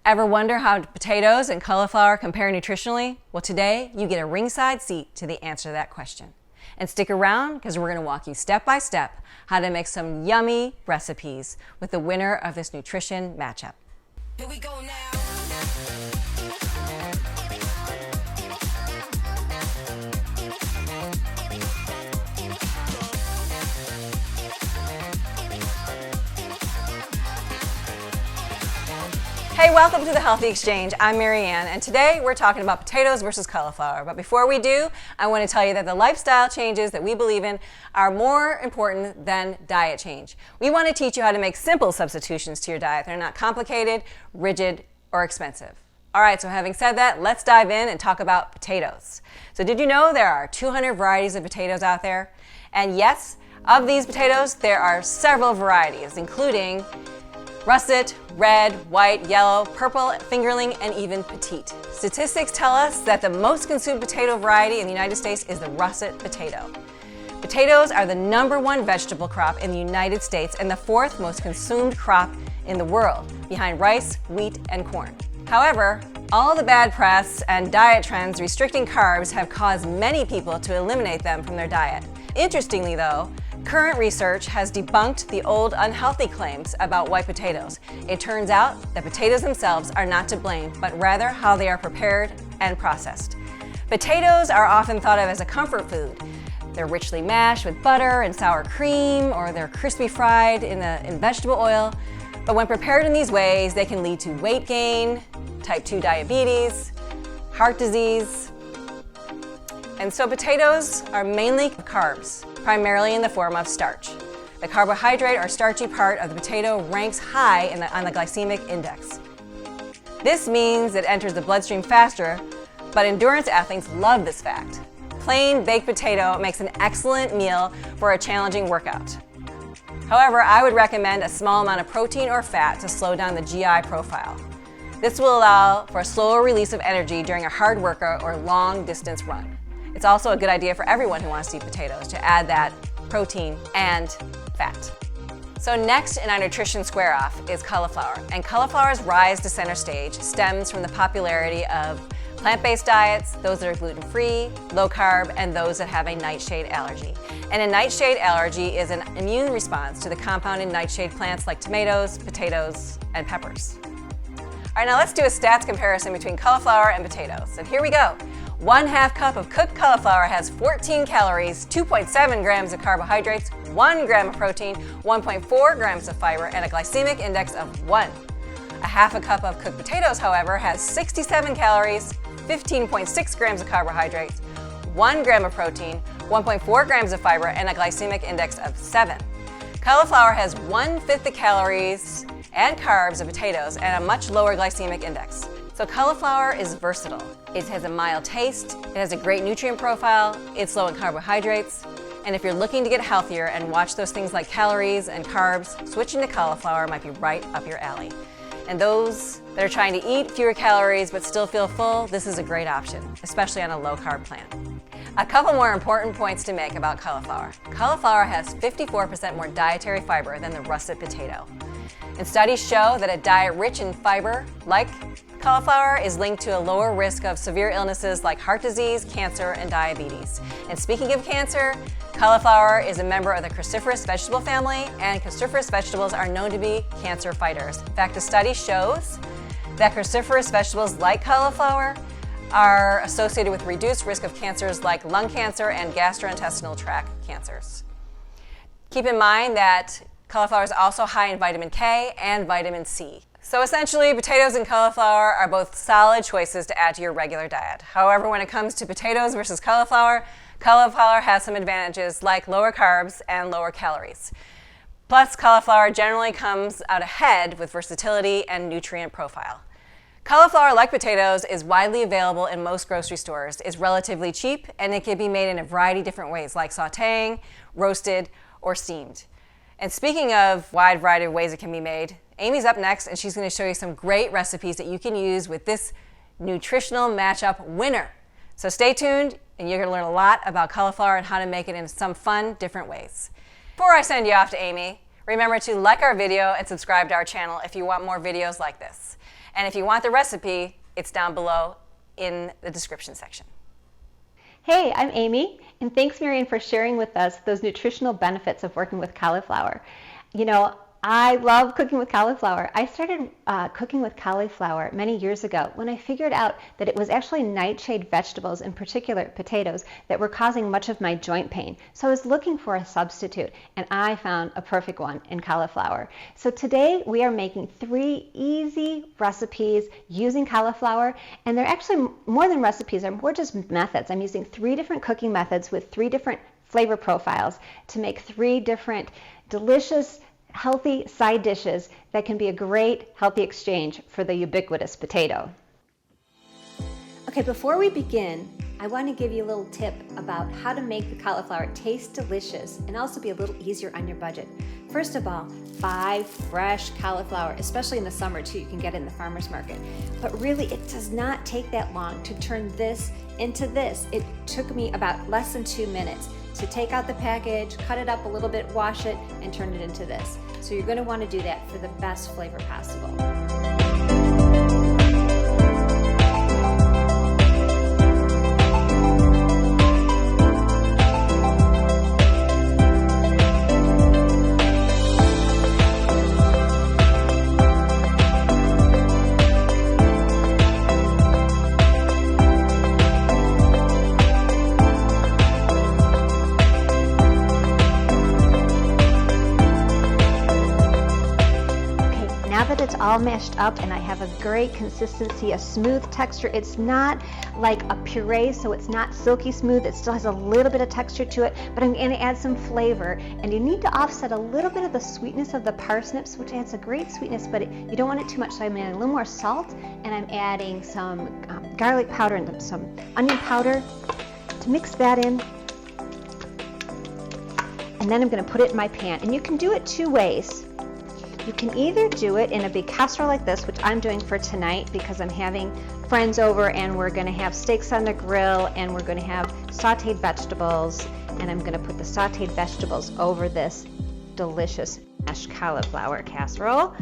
Ever wonder how potatoes and cauliflower compare nutritionally? Well, today you get a ringside seat to the answer to that question. And stick around because we're going to walk you step by step how to make some yummy recipes with the winner of this nutrition matchup. Here we go now. Hey, welcome to the Healthy Exchange. I'm Marianne, and today we're talking about potatoes versus cauliflower. But before we do, I want to tell you that the lifestyle changes that we believe in are more important than diet change. We want to teach you how to make simple substitutions to your diet. They're not complicated, rigid, or expensive. All right, so having said that, let's dive in and talk about potatoes. So did you know there are 200 varieties of potatoes out there? And yes, of these potatoes, there are several varieties, including russet, red, white, yellow, purple, fingerling, and even petite. Statistics tell us that the most consumed potato variety in the United States is the russet potato. Potatoes are the #1 vegetable crop in the United States and the 4th most consumed crop in the world, behind rice, wheat, and corn. However, all the bad press and diet trends restricting carbs have caused many people to eliminate them from their diet. Interestingly though, current research has debunked the old unhealthy claims about white potatoes. It turns out that potatoes themselves are not to blame, but rather how they are prepared and processed. Potatoes are often thought of as a comfort food. They're richly mashed with butter and sour cream, or they're crispy fried in vegetable oil. But when prepared in these ways, they can lead to weight gain, type 2 diabetes, heart disease. And so potatoes are mainly carbs, primarily in the form of starch. The carbohydrate or starchy part of the potato ranks high on the glycemic index. This means it enters the bloodstream faster, but endurance athletes love this fact. Plain baked potato makes an excellent meal for a challenging workout. However, I would recommend a small amount of protein or fat to slow down the GI profile. This will allow for a slower release of energy during a hard workout or long distance run. It's also a good idea for everyone who wants to eat potatoes to add that protein and fat. So next in our nutrition square-off is cauliflower. And cauliflower's rise to center stage stems from the popularity of plant-based diets, those that are gluten-free, low-carb, and those that have a nightshade allergy. And a nightshade allergy is an immune response to the compounded nightshade plants like tomatoes, potatoes, and peppers. All right, now let's do a stats comparison between cauliflower and potatoes. And here we go. 1/2 cup of cooked cauliflower has 14 calories, 2.7 grams of carbohydrates, 1 gram of protein, 1.4 grams of fiber, and a glycemic index of 1. 1/2 cup of cooked potatoes, however, has 67 calories, 15.6 grams of carbohydrates, 1 gram of protein, 1.4 grams of fiber, and a glycemic index of 7. Cauliflower has 1/5 the calories and carbs of potatoes and a much lower glycemic index. So cauliflower is versatile. It has a mild taste, it has a great nutrient profile, it's low in carbohydrates, and if you're looking to get healthier and watch those things like calories and carbs, switching to cauliflower might be right up your alley. And those that are trying to eat fewer calories but still feel full, this is a great option, especially on a low-carb plan. A couple more important points to make about cauliflower. Cauliflower has 54% more dietary fiber than the russet potato. And studies show that a diet rich in fiber, like cauliflower, is linked to a lower risk of severe illnesses like heart disease, cancer, and diabetes. And speaking of cancer, cauliflower is a member of the cruciferous vegetable family, and cruciferous vegetables are known to be cancer fighters. In fact, a study shows that cruciferous vegetables like cauliflower are associated with reduced risk of cancers like lung cancer and gastrointestinal tract cancers. Keep in mind that cauliflower is also high in vitamin K and vitamin C. So essentially, potatoes and cauliflower are both solid choices to add to your regular diet. However, when it comes to potatoes versus cauliflower, cauliflower has some advantages like lower carbs and lower calories. Plus, cauliflower generally comes out ahead with versatility and nutrient profile. Cauliflower, like potatoes, is widely available in most grocery stores, is relatively cheap, and it can be made in a variety of different ways like sautéing, roasted, or steamed. And speaking of wide variety of ways it can be made, Amy's up next and she's going to show you some great recipes that you can use with this nutritional matchup winner. So stay tuned and you're going to learn a lot about cauliflower and how to make it in some fun, different ways. Before I send you off to Amy, Remember to like our video and subscribe to our channel if you want more videos like this. And if you want the recipe, it's down below in the description section. Hey, I'm Amy, and thanks, Marianne, for sharing with us those nutritional benefits of working with cauliflower. You know, I love cooking with cauliflower. I started cooking with cauliflower many years ago when I figured out that it was actually nightshade vegetables, in particular potatoes, that were causing much of my joint pain. So I was looking for a substitute, and I found a perfect one in cauliflower. So today we are making 3 easy recipes using cauliflower, and they're actually more than recipes, they're more just methods. I'm using 3 different cooking methods with 3 different flavor profiles to make 3 different delicious, healthy side dishes that can be a great healthy exchange for the ubiquitous potato. Okay, before we begin, I want to give you a little tip about how to make the cauliflower taste delicious and also be a little easier on your budget. First of all, buy fresh cauliflower, especially in the summer too. You can get it in the farmer's market. But really, it does not take that long to turn this into this. It took me about less than 2 minutes to take out the package, cut it up a little bit, wash it, and turn it into this. So you're going to want to do that for the best flavor possible. It's all mashed up and I have a great consistency, a smooth texture. It's not like a puree, so it's not silky smooth. It still has a little bit of texture to it, but I'm going to add some flavor. And you need to offset a little bit of the sweetness of the parsnips, which adds a great sweetness, but you don't want it too much. So I'm adding a little more salt, and I'm adding some garlic powder and some onion powder to mix that in. And then I'm going to put it in my pan. And you can do it 2 ways. You can either do it in a big casserole like this, which I'm doing for tonight because I'm having friends over and we're going to have steaks on the grill and we're going to have sauteed vegetables, and I'm going to put the sauteed vegetables over this delicious mashed cauliflower casserole.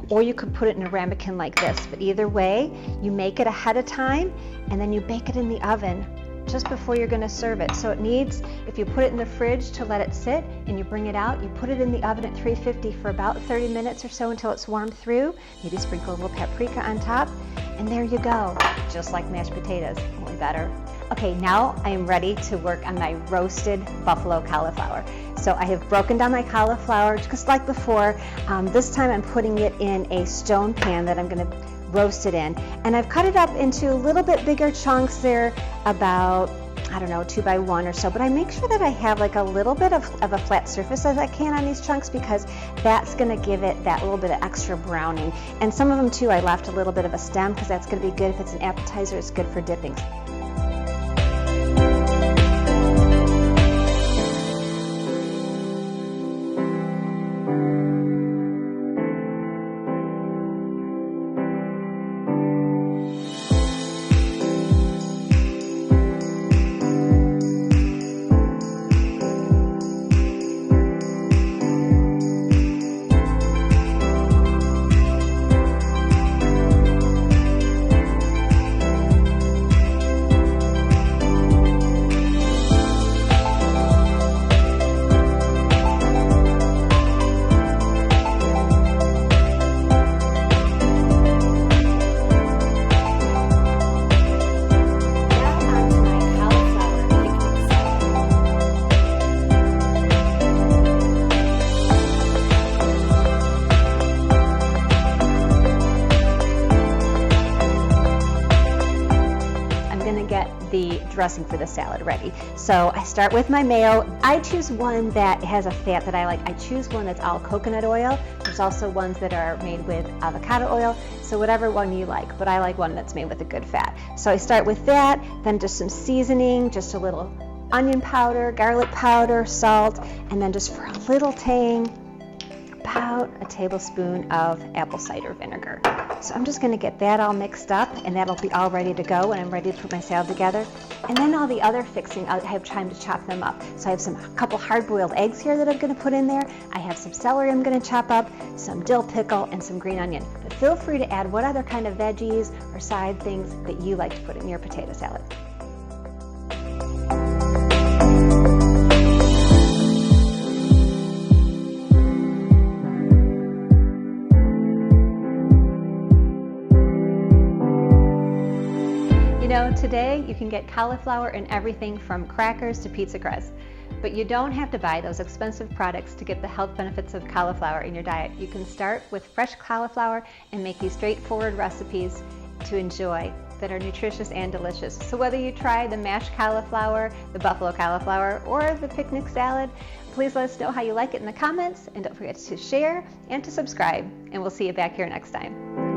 Or you could put it in a ramekin like this, but either way, you make it ahead of time and then you bake it in the oven just before you're going to serve it. So it needs, if you put it in the fridge to let it sit and you bring it out, you put it in the oven at 350 for about 30 minutes or so until it's warmed through. Maybe sprinkle a little paprika on top, and there you go, just like mashed potatoes, only better. Okay, now I am ready to work on my roasted buffalo cauliflower. So I have broken down my cauliflower just like before. This time I'm putting it in a stone pan that I'm going to roast it in, and I've cut it up into a little bit bigger chunks. They're about, I don't know, 2 by 1 or so, but I make sure that I have like a little bit of a flat surface as I can on these chunks, because that's going to give it that little bit of extra browning. And some of them too, I left a little bit of a stem because that's going to be good if it's an appetizer. It's good for dipping. The dressing for the salad ready. So I start with my mayo. I choose one that has a fat that I like. I choose one that's all coconut oil. There's also ones that are made with avocado oil, so whatever one you like, but I like one that's made with a good fat. So I start with that, then just some seasoning, just a little onion powder, garlic powder, salt, and then just for a little tang, about a tablespoon of apple cider vinegar. So I'm just going to get that all mixed up, and that'll be all ready to go when I'm ready to put my salad together. And then all the other fixing, I have time to chop them up. So I have a couple hard-boiled eggs here that I'm going to put in there. I have some celery I'm going to chop up, some dill pickle, and some green onion. But feel free to add what other kind of veggies or side things that you like to put in your potato salad. Today you can get cauliflower in everything from crackers to pizza crust, but you don't have to buy those expensive products to get the health benefits of cauliflower in your diet. You can start with fresh cauliflower and make these straightforward recipes to enjoy that are nutritious and delicious. So whether you try the mashed cauliflower, the buffalo cauliflower, or the picnic salad, please let us know how you like it in the comments, and don't forget to share and to subscribe, and we'll see you back here next time.